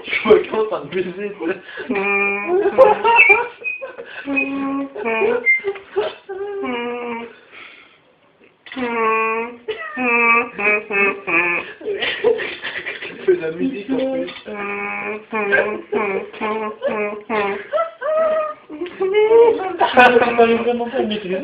Je vois comment ça me baiser. Tu fais de la musique en plus. T'arrives vraiment pas à le maîtriser?